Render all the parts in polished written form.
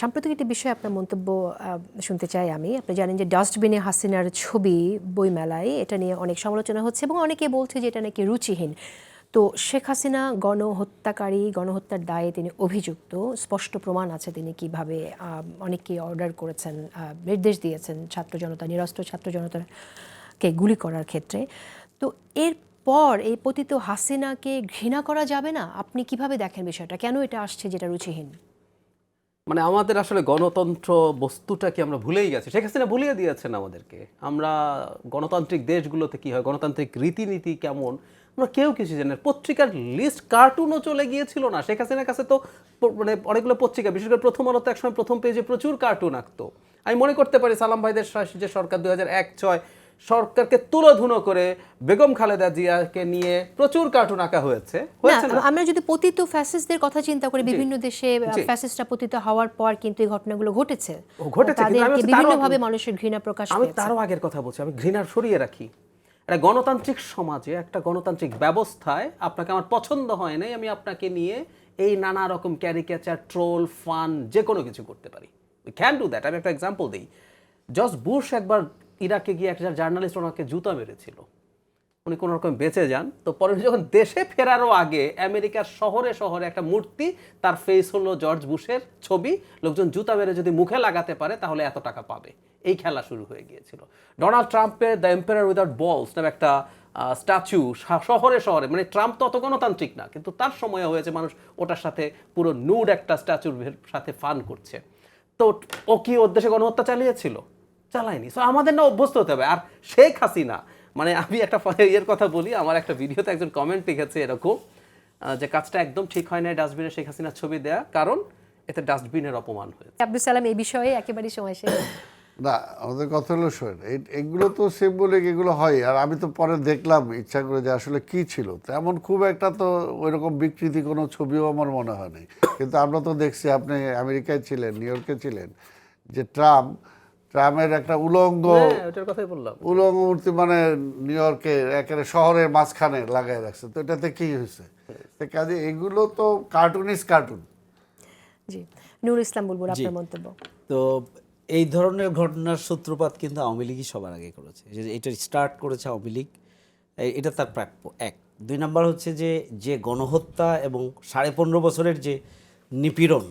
সাম্প্রতিক একটি বিষয়ে আপনার মন্তব্য শুনতে চাই আমি। আপনি জানেন যে ডাস্টবিনে হাসিনার ছবি বইমেলায় এটা নিয়ে অনেক সমালোচনা হচ্ছে এবং অনেকে বলছে যে এটা নাকি রুচিহীন। তো শেখ হাসিনা গণহত্যাকারী, গণহত্যার দায়ে তিনি অভিযুক্ত, স্পষ্ট প্রমাণ আছে তিনি কিভাবে অনেককে অর্ডার করেছেন, নির্দেশ দিয়েছেন ছাত্র জনতা, নিরস্ত্র ছাত্র জনতাকে গুলি করার ক্ষেত্রে। তো এরপর এই পতিত হাসিনাকে ঘৃণা করা যাবে না? আপনি কিভাবে দেখেন বিষয়টা? কেন এটা আসছে যেটা রুচিহীন? মানে আমাদের আসলে গণতন্ত্র বস্তুটাকে আমরা ভুলেই গেছি। শেখ হাসিনা ভুলিয়ে দিয়েছেন আমাদেরকে। আমরা গণতান্ত্রিক দেশগুলোতে কি হয়, গণতান্ত্রিক রীতিনীতি কেমন, আমরা কেউ কিছু জানি না। পত্রিকার লিস্ট কার্টুনও চলে গিয়েছিল না। শেখ হাসিনার কাছে তো মানে অনেকগুলো পত্রিকা, বিশেষ করে প্রথম আলোতে একসময় প্রথম পেজে প্রচুর কার্টুন আঁকতো। আমি মনে করতে পারি সালাম ভাইদের যে সরকার 2001-06 সরকারকে তুলোধুনো করে বেগম খালেদা জিয়াকে নিয়ে প্রচুর কার্টুন আঁকা হয়েছে না? আমরা যদি পতিত ফ্যাসিস্টদের কথা চিন্তা করি, বিভিন্ন দেশে ফ্যাসিস্টরা পতিত হওয়ার পর কিন্তু এই ঘটনাগুলো ঘটেছে। তাদেরকে বিভিন্নভাবে মানুষের ঘৃণা প্রকাশ পেয়েছে। আমি তারও আগের কথা বলছি, আমি ঘৃণার সরিয়ে রাখি। একটা গণতান্ত্রিক সমাজে, একটা গণতান্ত্রিক ব্যবস্থায় আপনাকে আমার পছন্দ হয় নাই, আমি আপনাকে নিয়ে এই নানা রকম ক্যারিকেচার, ট্রোল, ফান যে কোনো কিছু করতে পারি। We can do that. আমি একটা এক্সাম্পল দিই। জর্জ বুশ একবার ইরাকে গিয়ে একটা জার্নালিস্ট ওনাকে জুতা মেরেছিল, উনি কোনো রকম বেঁচে যান। তো পরে যখন দেশে ফেরারও আগে আমেরিকার শহরে শহরে একটা মূর্তি, তার ফেস হলো জর্জ বুশের ছবি, লোকজন জুতা মেরে যদি মুখে লাগাতে পারে তাহলে এত টাকা পাবে। এই খেলা শুরু হয়ে গিয়েছিল। ডোনাল্ড ট্রাম্পের দ্য এম্পায়ার উইদাউট বলস নামে একটা স্ট্যাচু শহরে শহরে, মানে ট্রাম্প তো অত গণতান্ত্রিক না, কিন্তু তার সময় হয়েছে মানুষ ওটার সাথে পুরো নুড একটা স্ট্যাচুর সাথে ফান করছে। তো ও কি ওর দেশে গণহত্যা চালিয়েছিল? চালায়নি। সো আমাদের না অভ্যস্ত হতে হবে। আর শেখ হাসিনা, মানে আমি একটা এর কথা বলি, আমার একটা ভিডিওতে একজন কমেন্ট লিখেছে এরকম যে কাজটা একদম ঠিক হয় না ডাস্টবিনে শেখ হাসিনার ছবি দেয়া, কারণ এতে ডাস্টবিনের অপমান হয়েছে। আব্দুল সালাম এই বিষয়ে একেবারে সময় শেষ। না, আমাদের কথা হলো শোন, এগুলো তো সিম্বলিক, এগুলো হয়। আর আমি তো পরে দেখলাম ইচ্ছা করে যে আসলে কি ছিল, তেমন খুব একটা তো ওইরকম বিকৃতি কোনো ছবিও আমার মনে হয় নাই। কিন্তু আমরা তো দেখছি, আপনি আমেরিকায় ছিলেন, নিউ ইয়র্কে ছিলেন, যে ট্রামের একটা উলঙ্গ মূর্তি মানে নিউ ইয়র্কে একেবারে শহরের মাঝখানে লাগাই রাখছে। তো এটাতে কি হয়েছে? কাজে এগুলো তো কার্টুন। জি, নূর ইসলাম বুলবুল, আপনার মন্তব্য। তো এই ধরনের ঘটনার সূত্রপাত কিন্তু আওয়ামী লীগই সবার আগে করেছে। এটা স্টার্ট করেছে আওয়ামী লীগ, এটা তার প্রাপ্য। এক, দুই নাম্বার হচ্ছে যে গণহত্যা এবং 15.5 বছরের যে নিপীড়ন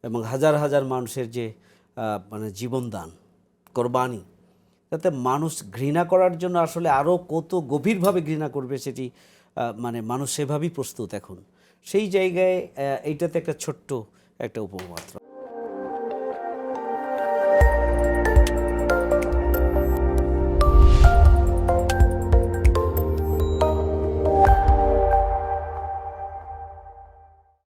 এবং হাজার হাজার মানুষের যে মানে জীবনদান, কোরবানি, তাতে মানুষ ঘৃণা করার জন্য আসলে আরও কত গভীরভাবে ঘৃণা করবে সেটি মানে মানুষ সেভাবেই প্রস্তুত এখন। সেই জায়গায় এইটাতে একটা ছোট্ট একটা উপমাত্র।